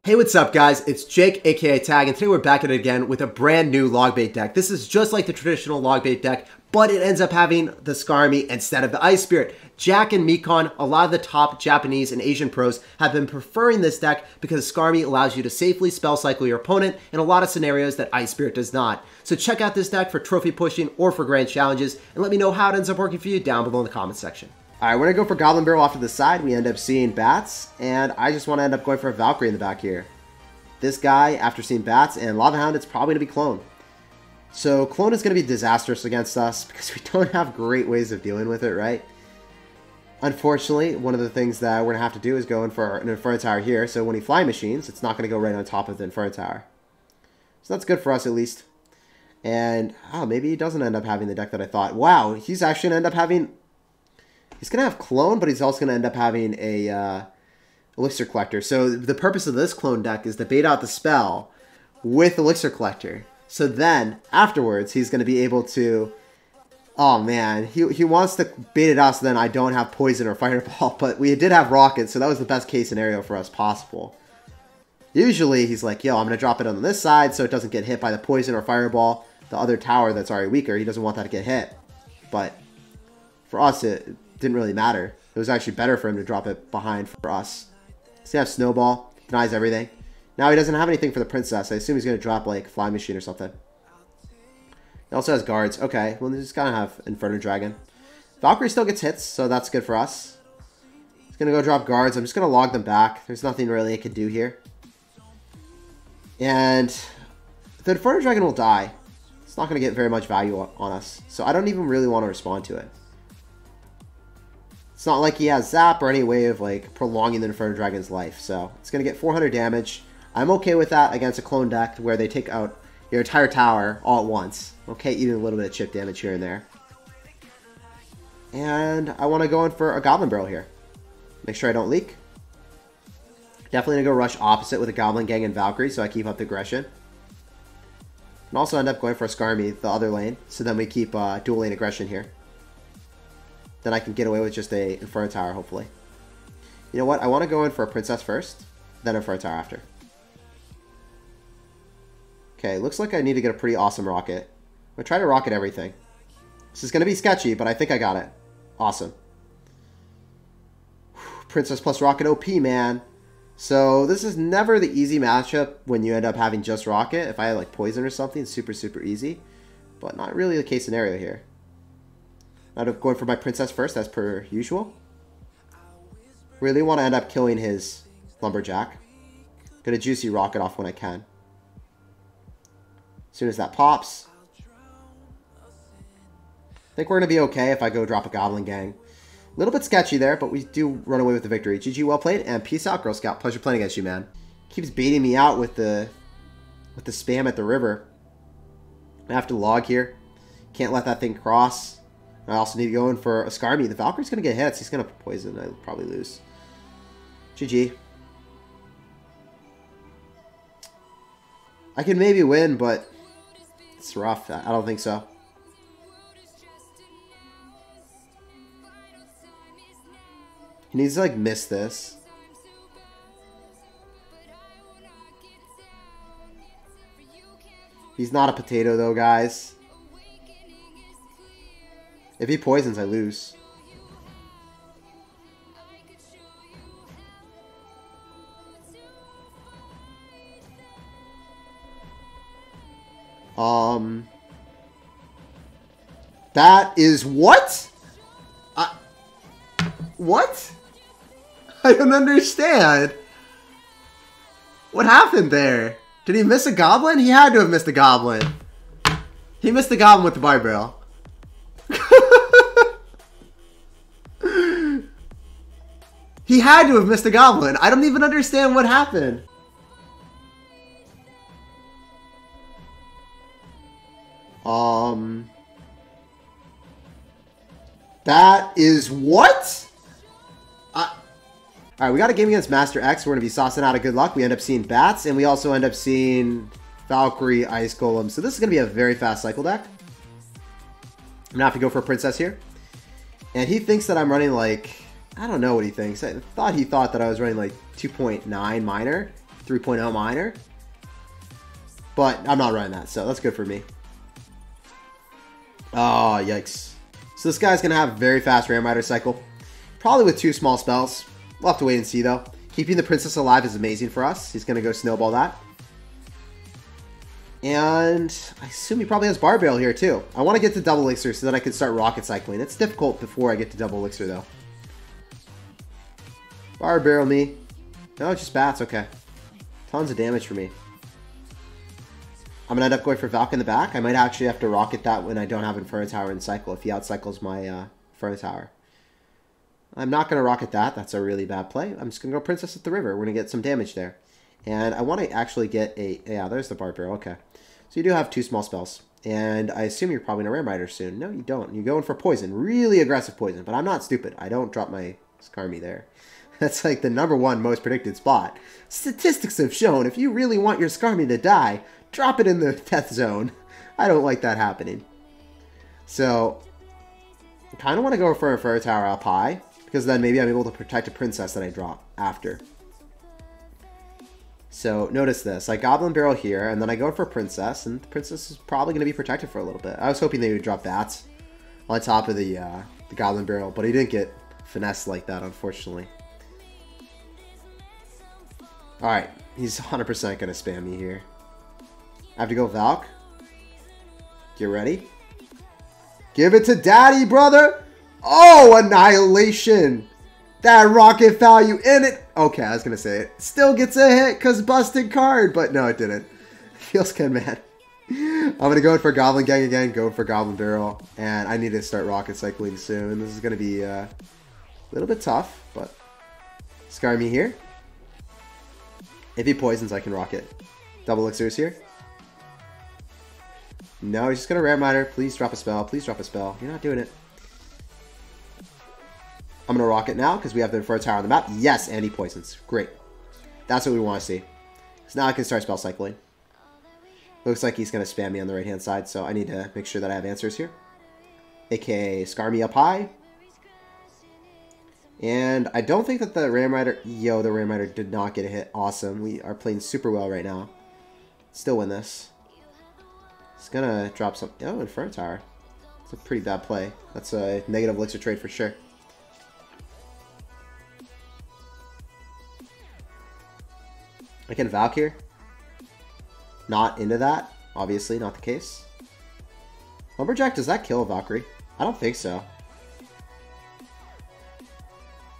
Hey, what's up guys? It's Jake, aka Tag, and today we're back at it again with a brand new log bait deck. This is just like the traditional log bait deck, but it ends up having the Skarmy instead of the Ice Spirit. Jack and Mikon, a lot of the top Japanese and Asian pros have been preferring this deck because Skarmy allows you to safely spell cycle your opponent in a lot of scenarios that Ice Spirit does not. So check out this deck for trophy pushing or for grand challenges, and let me know how it ends up working for you down below in the comments section. Alright, we're going to go for Goblin Barrel off to the side. We end up seeing Bats, and I just want to end up going for a Valkyrie in the back here. This guy, after seeing Bats and Lava Hound, it's probably going to be Clone. So Clone is going to be disastrous against us because we don't have great ways of dealing with it, right? Unfortunately, one of the things that we're going to have to do is go in for an Inferno Tower here, so when he Fly Machines, it's not going to go right on top of the Inferno Tower. So that's good for us at least. And, maybe he doesn't end up having the deck that I thought. Wow, he's actually going to end up having... He's going to have Clone, but he's also going to end up having a Elixir Collector. So the purpose of this Clone deck is to bait out the spell with Elixir Collector. So then, afterwards, he's going to be able to... Oh, man. He wants to bait it out so then I don't have Poison or Fireball. But we did have Rocket, so that was the best case scenario for us possible. Usually, he's like, yo, I'm going to drop it on this side so it doesn't get hit by the Poison or Fireball. The other tower that's already weaker, he doesn't want that to get hit. But for us, it didn't really matter. It was actually better for him to drop it behind for us. He's going to have Snowball. Denies everything. Now he doesn't have anything for the Princess. I assume he's going to drop, like, Fly Machine or something. He also has Guards. Okay, well, he's going to have Inferno Dragon. Valkyrie still gets hits, so that's good for us. He's going to go drop Guards. I'm just going to log them back. There's nothing really I can do here. And the Inferno Dragon will die. It's not going to get very much value on us. So I don't even really want to respond to it. It's not like he has Zap or any way of like prolonging the Inferno Dragon's life. So it's going to get 400 damage. I'm okay with that against a clone deck where they take out your entire tower all at once. Okay, even a little bit of chip damage here and there. And I want to go in for a Goblin Barrel here. Make sure I don't leak. Definitely going to go rush opposite with a Goblin Gang and Valkyrie so I keep up the aggression. And also end up going for a Skarmy, the other lane. So then we keep dual lane aggression here. Then I can get away with just a Inferno Tower, hopefully. You know what? I want to go in for a Princess first, then Inferno Tower after. Okay, looks like I need to get a pretty awesome Rocket. I'm going to try to Rocket everything. This is going to be sketchy, but I think I got it. Awesome. Princess plus Rocket OP, man. So this is never the easy matchup when you end up having just Rocket. If I had like Poison or something, super, super easy. But not really the case scenario here. Out of going for my Princess first, as per usual. Really want to end up killing his Lumberjack. Gonna Juicy Rocket off when I can. As soon as that pops. I think we're gonna be okay if I go drop a Goblin Gang. A little bit sketchy there, but we do run away with the victory. GG, well played, and peace out, Girl Scout. Pleasure playing against you, man. Keeps baiting me out with the spam at the river. I have to log here. Can't let that thing cross. I also need to go in for a Skarmy. The Valkyrie's going to get hits. He's going to Poison. I'll probably lose. GG. I can maybe win, but it's rough. I don't think so. He needs to, like, miss this. He's not a potato, though, guys. If he poisons, I lose. That is what? What? I don't understand. What happened there? Did he miss a Goblin? He had to have missed a Goblin. He missed the Goblin with the Bar Barrel. He had to have missed a Goblin. I don't even understand what happened. That is what? Alright, we got a game against Master X. We're going to be saucing out of good luck. We end up seeing Bats, and we also end up seeing Valkyrie, Ice Golem. So this is going to be a very fast cycle deck. I'm going to have to go for a Princess here. And he thinks that I'm running like... I don't know what he thinks. He thought that I was running like 2.9 minor. 3.0 miner. But I'm not running that, so that's good for me. Oh, yikes. So this guy's going to have a very fast Rare Miter cycle. Probably with 2 small spells. We'll have to wait and see, though. Keeping the princess alive is amazing for us. He's going to go snowball that. And I assume he probably has Bar Barrel here, too. I want to get to double elixir so that I can start rocket cycling. It's difficult before I get to double elixir, though. Bar Barrel me. No, it's just bats. Okay. Tons of damage for me. I'm going to end up going for Valk in the back. I might actually have to rocket that when I don't have Inferno Tower in cycle, if he outcycles my Inferno Tower. I'm not going to rocket that. That's a really bad play. I'm just going to go Princess at the River. We're going to get some damage there. And I want to actually get a... Yeah, there's the Bar Barrel. Okay. So you do have 2 small spells. And I assume you're probably going to Rare Miter soon. No, you don't. You're going for poison. Really aggressive poison. But I'm not stupid. I don't drop my Skarmy there. That's like the #1 most predicted spot. Statistics have shown if you really want your Skarmy to die, drop it in the death zone. I don't like that happening. So, I kind of want to go for a Inferno Tower up high, because then maybe I'm able to protect a princess that I drop after. So, notice this. I Goblin Barrel here, and then I go for princess, and the princess is probably going to be protected for a little bit. I was hoping they would drop bats on top of the Goblin Barrel, but he didn't get finessed like that, unfortunately. Alright, he's 100% going to spam me here. I have to go Valk. Get ready. Give it to daddy, brother! Oh, Annihilation! That rocket value in it! Okay, I was going to say it. Still gets a hit because busted card, but no, it didn't. Feels good, man. I'm going to go in for Goblin Gang again, go for Goblin Barrel, and I need to start rocket cycling soon. This is going to be a little bit tough, but scar me here. If he poisons, I can rocket. Double elixirs here. No, he's just going to Rare Miter. Please drop a spell. Please drop a spell. You're not doing it. I'm going to rocket now because we have the Inferno Tower on the map. Yes, and he poisons. Great. That's what we want to see. So now I can start spell cycling. Looks like he's going to spam me on the right-hand side, so I need to make sure that I have answers here. AKA scar me up high. And I don't think that the Rare Miter... Yo, the Rare Miter did not get a hit. Awesome. We are playing super well right now. Still win this. It's going to drop some... Oh, Inferno Tower. It's a pretty bad play. That's a negative elixir trade for sure. I can Valk here. Not into that. Obviously, not the case. Lumberjack, does that kill a Valkyrie? I don't think so.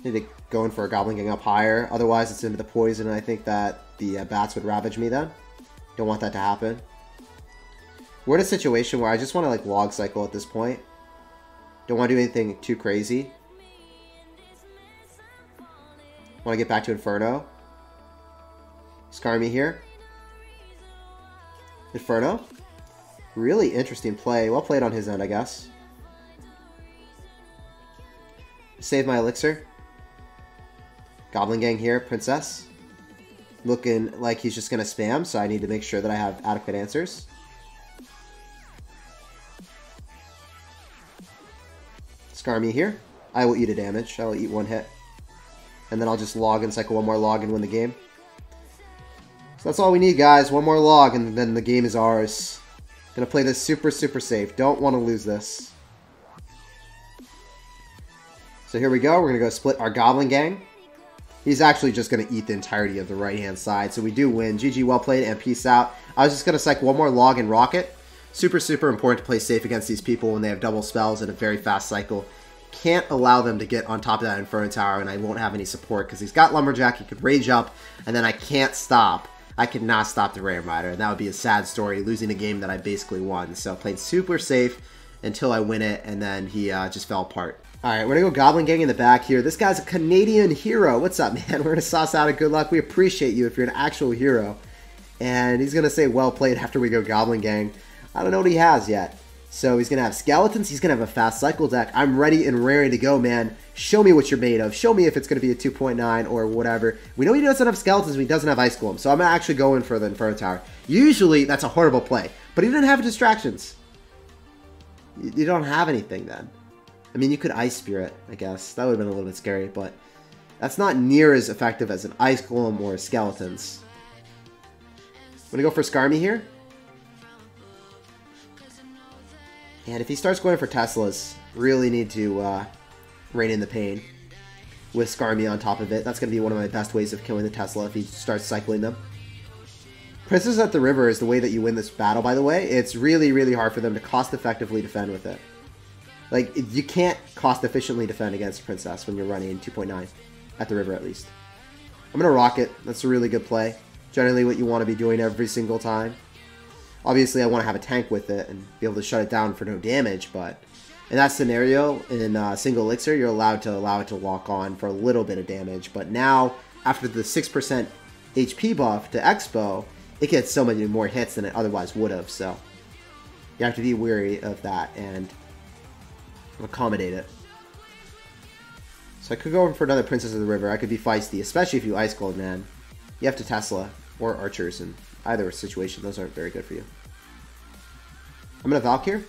Need to go in for a Goblin Gang up higher. Otherwise, it's into the poison, and I think that the bats would ravage me then. Don't want that to happen. We're in a situation where I just want to like log cycle at this point. Don't want to do anything too crazy. Want to get back to Inferno. Scar me here. Inferno. Really interesting play. Well played on his end, I guess. Save my elixir. Goblin Gang here, Princess. Looking like he's just going to spam, so I need to make sure that I have adequate answers. Scar me here. I will eat a damage. I will eat 1 hit. And then I'll just log and cycle 1 more log and win the game. So that's all we need, guys. 1 more log and then the game is ours. Gonna play this super, super safe. Don't want to lose this. So here we go. We're gonna go split our Goblin Gang. He's actually just gonna eat the entirety of the right-hand side. So we do win. GG, well played, and peace out. I was just gonna cycle 1 more log and rocket. Super, super important to play safe against these people when they have double spells and a very fast cycle. Can't allow them to get on top of that Inferno Tower, and I won't have any support because he's got Lumberjack. He could rage up, and then I can't stop. I could not stop the Rare Miter, and that would be a sad story, losing a game that I basically won. So played super safe until I win it, and then he just fell apart. Alright, we're going to go Goblin Gang in the back here. This guy's a Canadian hero. What's up, man? We're going to sauce out a good luck. We appreciate you if you're an actual hero. And he's going to say well played after we go Goblin Gang. I don't know what he has yet. So he's going to have skeletons. He's going to have a fast cycle deck. I'm ready and raring to go, man. Show me what you're made of. Show me if it's going to be a 2.9 or whatever. We know he doesn't have skeletons, but he doesn't have Ice Golem. So I'm going to actually go in for the Inferno Tower. Usually, that's a horrible play. But he didn't have distractions. You don't have anything then. I mean, you could Ice Spirit, I guess. That would have been a little bit scary, but that's not near as effective as an Ice Golem or skeletons. going to go for Skarmy here. And if he starts going for Teslas, really need to rein in the pain with Skarmy on top of it. That's going to be one of my best ways of killing the Tesla if he starts cycling them. Princess at the River is the way that you win this battle, by the way. It's really, really hard for them to cost-effectively defend with it. Like, you can't cost-efficiently defend against Princess when you're running 2.9, at the River at least. I'm going to Rocket. That's a really good play. Generally what you want to be doing every single time. Obviously, I want to have a tank with it and be able to shut it down for no damage, but in that scenario, in single elixir, you're allowed to allow it to lock on for a little bit of damage. But now, after the 6% HP buff to Expo, it gets so many more hits than it otherwise would have, so you have to be wary of that and accommodate it. So I could go for another Princess of the River. I could be feisty, especially if you Ice Gold, man. You have to Tesla or Archers in either situation. Those aren't very good for you. I'm going to Valk here.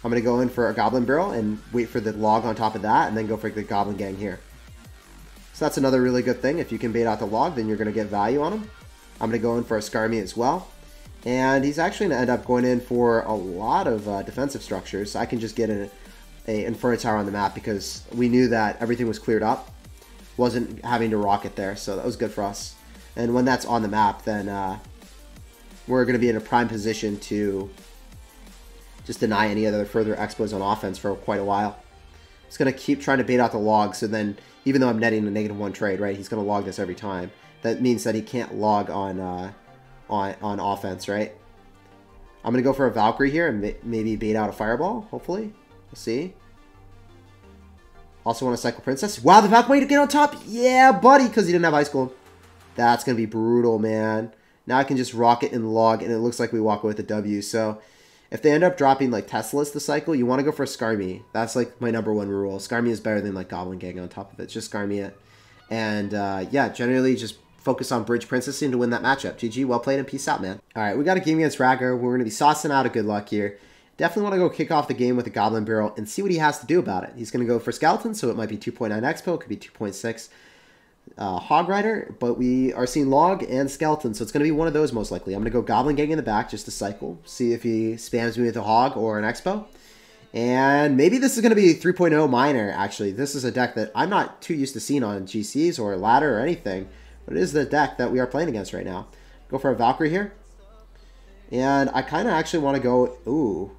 I'm going to go in for a Goblin Barrel and wait for the log on top of that, and then go for the Goblin Gang here. So that's another really good thing. If you can bait out the log, then you're going to get value on him. I'm going to go in for a Skarmy as well. And he's actually going to end up going in for a lot of defensive structures. So I can just get an Inferno Tower on the map because we knew that everything was cleared up. Wasn't having to rocket there, so that was good for us. And when that's on the map, then we're going to be in a prime position to just deny any other further expos on offense for quite a while. It's going to keep trying to bait out the log, so then even though I'm netting a -1 trade, right, he's going to log this every time. That means that he can't log on offense, right? I'm going to go for a Valkyrie here and maybe bait out a Fireball, hopefully. We'll see. Also want to cycle Princess. Wow, the Valkyrie to get on top. Yeah, buddy, because he didn't have Ice Gold. That's going to be brutal, man. Now I can just rocket and log, and it looks like we walk away with a W. So if they end up dropping like Teslas the cycle, you want to go for a Skarmy. That's like my #1 rule. Skarmy is better than like Goblin Gang on top of it. Just Skarmy it. And yeah, generally just focus on Bridge Princessing to win that matchup. GG, well played, and peace out, man. All right, we got a game against Raga. We're going to be saucing out a good luck here. Definitely want to go kick off the game with a Goblin Barrel and see what he has to do about it. He's going to go for Skeleton, so it might be 2.9 Expo, it could be 2.6 Hog Rider, but we are seeing Log and Skeleton, so it's going to be one of those most likely. I'm going to go Goblin Gang in the back just to cycle, see if he spams me with a Hog or an Expo. And maybe this is going to be 3.0 Miner, actually. This is a deck that I'm not too used to seeing on GCs or ladder or anything, but it is the deck that we are playing against right now. Go for a Valkyrie here. And I kind of actually want to go... Ooh,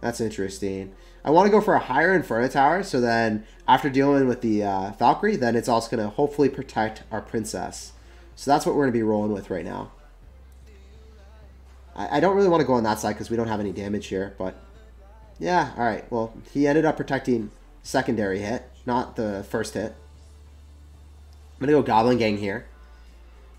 that's interesting. I want to go for a higher Inferno Tower, so then after dealing with the Valkyrie, then it's also going to hopefully protect our Princess. So that's what we're going to be rolling with right now. I don't really want to go on that side because we don't have any damage here, but yeah, alright. Well, he ended up protecting secondary hit, not the first hit. I'm going to go Goblin Gang here.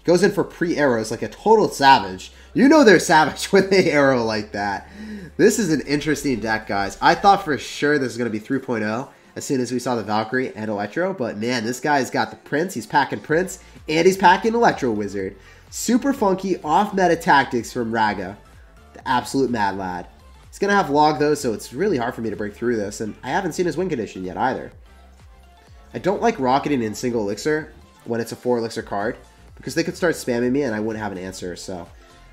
Goes in for pre-arrows like a total savage. You know they're savage when they arrow like that. This is an interesting deck, guys. I thought for sure this was going to be 3.0 as soon as we saw the Valkyrie and Electro. But man, this guy's got the Prince. He's packing Prince and he's packing Electro Wizard. Super funky off-meta tactics from Raga. The absolute mad lad. He's going to have Log though, so it's really hard for me to break through this. And I haven't seen his win condition yet either. I don't like rocketing in single elixir when it's a 4 elixir card, because they could start spamming me and I wouldn't have an answer. So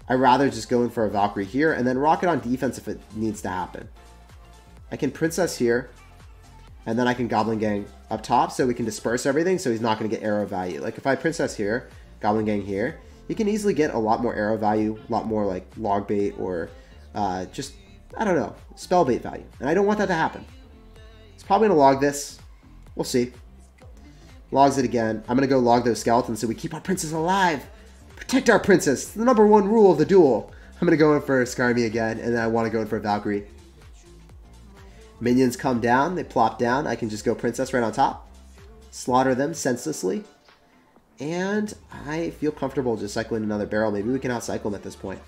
I'd rather just go in for a Valkyrie here and then rocket on defense if it needs to happen. I can Princess here, and then I can Goblin Gang up top so we can disperse everything so he's not going to get arrow value. Like if I Princess here, Goblin Gang here, you can easily get a lot more arrow value, a lot more like log bait or just, I don't know, spell bait value. And I don't want that to happen. It's probably going to log this. We'll see. Logs it again. I'm going to go log those skeletons so we keep our Princess alive. Protect our Princess. The #1 rule of the duel. I'm going to go in for a Skarmy again, and then I want to go in for a Valkyrie. Minions come down. They plop down. I can just go Princess right on top. Slaughter them senselessly. And I feel comfortable just cycling another barrel. Maybe we can out-cycle him at this point.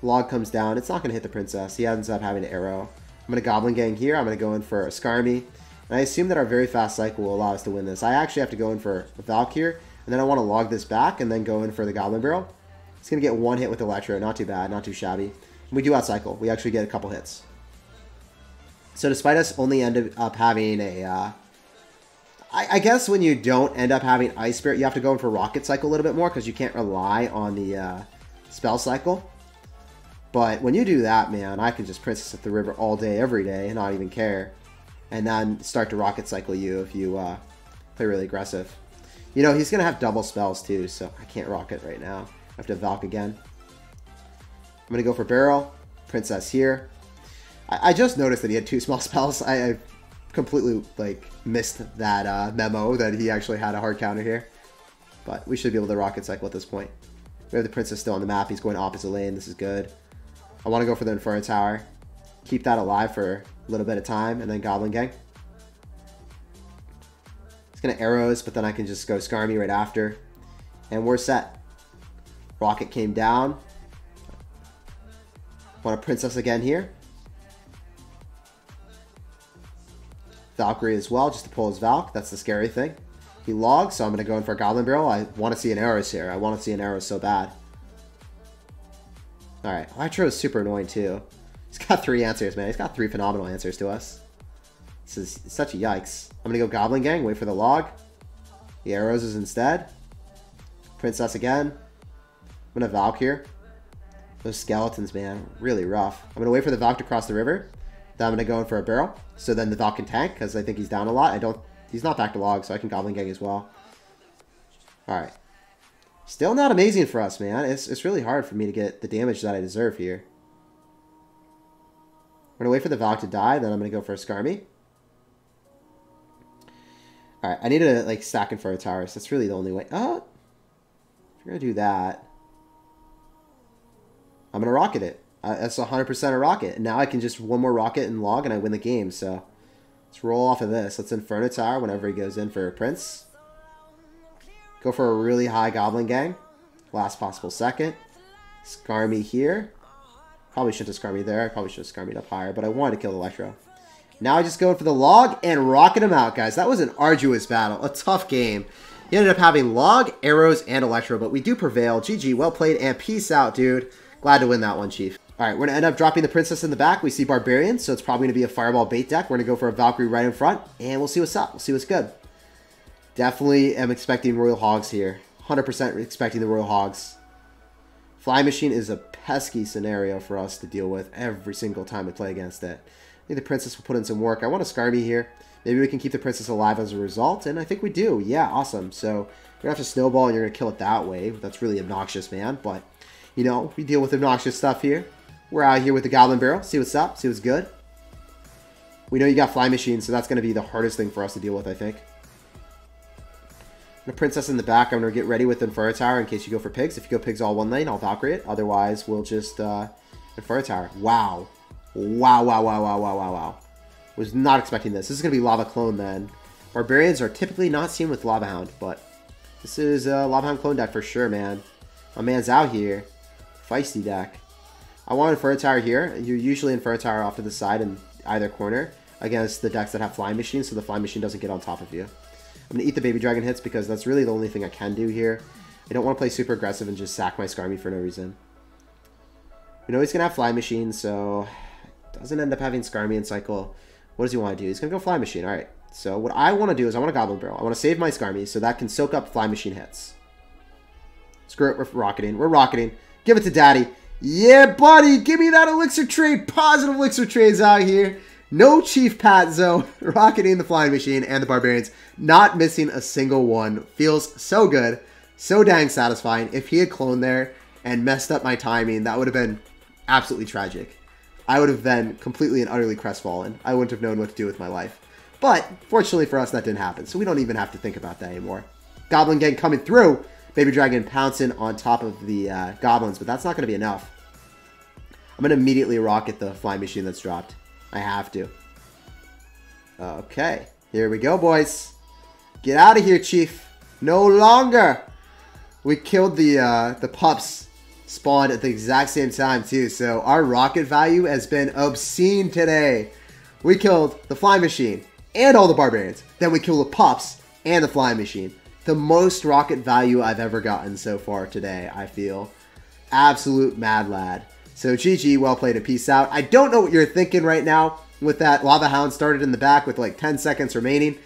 Log comes down. It's not going to hit the Princess. He ends up having an arrow. I'm going to Goblin Gang here. I'm going to go in for a Skarmy. And I assume that our very fast cycle will allow us to win this. I actually have to go in for a Valk here. And then I want to log this back and then go in for the Goblin Barrel. It's going to get 1 hit with Electro. Not too bad. Not too shabby. And we do outcycle. We actually get a couple hits. So despite us only ended up having a I guess when you don't end up having Ice Spirit, you have to go in for Rocket Cycle a little bit more because you can't rely on the Spell Cycle. But when you do that, man, I can just Princess at the River all day, every day, and not even care. And then start to Rocket Cycle you if you play really aggressive. You know, he's going to have double spells too, so I can't Rocket right now. I have to Valk again. I'm going to go for Barrel. Princess here. I just noticed that he had 2 small spells. I completely like missed that memo that he actually had a hard counter here. But we should be able to Rocket Cycle at this point. We have the Princess still on the map. He's going opposite lane. This is good. I want to go for the Inferno Tower. Keep that alive for a little bit of time. And then Goblin Gang. He's going to arrows, but then I can just go Skarmy right after. And we're set. Rocket came down. Want a Princess again here. Valkyrie as well, just to pull his Valk. That's the scary thing. He logs, so I'm going to go in for a Goblin Barrel. I want to see an arrows here. I want to see an arrow so bad. Alright, Electro is super annoying too. He's got 3 answers, man. He's got 3 phenomenal answers to us. This is such a yikes. I'm going to go Goblin Gang, wait for the log. The arrows is instead. Princess again. I'm going to Valk here. Those skeletons, man, really rough. I'm going to wait for the Valk to cross the river. Then I'm going to go in for a barrel. So then the Valk can tank, because I think he's down a lot. He's not back to log, so I can Goblin Gang as well. Alright. Still not amazing for us, man. It's really hard for me to get the damage that I deserve here. I'm going to wait for the Valk to die, then I'm going to go for a Skarmy. Alright, I need to like stack in for a Towers. That's really the only way. Oh! If you're going to do that, I'm going to Rocket it. That's 100% a Rocket. And now I can just one more Rocket and log and I win the game. So let's roll off of this. Let's Inferno Tower whenever he goes in for a Prince. Go for a really high Goblin Gang. Last possible second. Skarmy here. Probably shouldn't have Skarmy there. I probably should have Skarmied up higher, but I wanted to kill Electro. Now I just go for the log and rocket him out, guys. That was an arduous battle. A tough game. He ended up having log, arrows, and Electro, but we do prevail. GG, well played, and peace out, dude. Glad to win that one, Chief. Alright, we're going to end up dropping the Princess in the back. We see Barbarians, so it's probably going to be a Fireball bait deck. We're going to go for a Valkyrie right in front, and we'll see what's up. We'll see what's good. Definitely am expecting Royal Hogs here. 100% expecting the Royal Hogs. Fly Machine is a pesky scenario for us to deal with every single time we play against it. I think the Princess will put in some work. I want a Skarmy here. Maybe we can keep the Princess alive as a result, and I think we do. Yeah, awesome. So you're going to have to snowball, and you're going to kill it that way. That's really obnoxious, man. But, you know, we deal with obnoxious stuff here. We're out here with the Goblin Barrel. See what's up. See what's good. We know you got Fly Machine, so that's going to be the hardest thing for us to deal with, I think. The Princess in the back, I'm going to get ready with Inferno Tower in case you go for Pigs. If you go Pigs all one lane, I'll Valkyrie it. Otherwise, we'll just Inferno Tower. Wow. Wow, wow, wow, wow, wow, wow, wow. Was not expecting this. This is going to be Lava Clone then. Barbarians are typically not seen with Lava Hound, but this is a Lava Hound clone deck for sure, man. My man's out here. Feisty deck. I want Inferno Tower here. You usually Inferno Tower off to the side in either corner against the decks that have Fly Machine, so the Fly Machine doesn't get on top of you. I'm going to eat the Baby Dragon hits because that's really the only thing I can do here. I don't want to play super aggressive and just sack my Skarmy for no reason. We know he's going to have Fly Machine, so doesn't end up having Skarmy in cycle. What does he want to do? He's going to go Fly Machine. Alright, so what I want to do is I want a Goblin Barrel. I want to save my Skarmy so that can soak up Fly Machine hits. Screw it, we're rocketing. We're rocketing. Give it to Daddy. Yeah, buddy, give me that elixir trade. Positive elixir trades out here. No Chief Pat Zone, rocketing the Flying Machine and the Barbarians. Not missing a single one. Feels so good. So dang satisfying. If he had cloned there and messed up my timing, that would have been absolutely tragic. I would have been completely and utterly crestfallen. I wouldn't have known what to do with my life. But fortunately for us, that didn't happen. So we don't even have to think about that anymore. Goblin Gang coming through. Baby Dragon pouncing on top of the Goblins, but that's not going to be enough. I'm going to immediately rocket the Flying Machine that's dropped. I have to. Okay. Here we go, boys. Get out of here, Chief. No longer. We killed the pups. Spawned at the exact same time, too. So our rocket value has been obscene today. We killed the Flying Machine and all the Barbarians. Then we killed the pups and the Flying Machine. The most rocket value I've ever gotten so far today, I feel. Absolute mad lad. So GG, well played and peace out. I don't know what you're thinking right now with that Lava Hound started in the back with like 10 seconds remaining.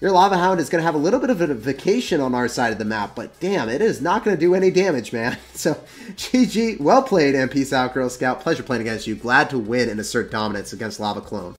Your Lava Hound is going to have a little bit of a vacation on our side of the map, but damn, it is not going to do any damage, man. So, GG, well played, and peace out, Girl Scout. Pleasure playing against you. Glad to win and assert dominance against Lava Clone.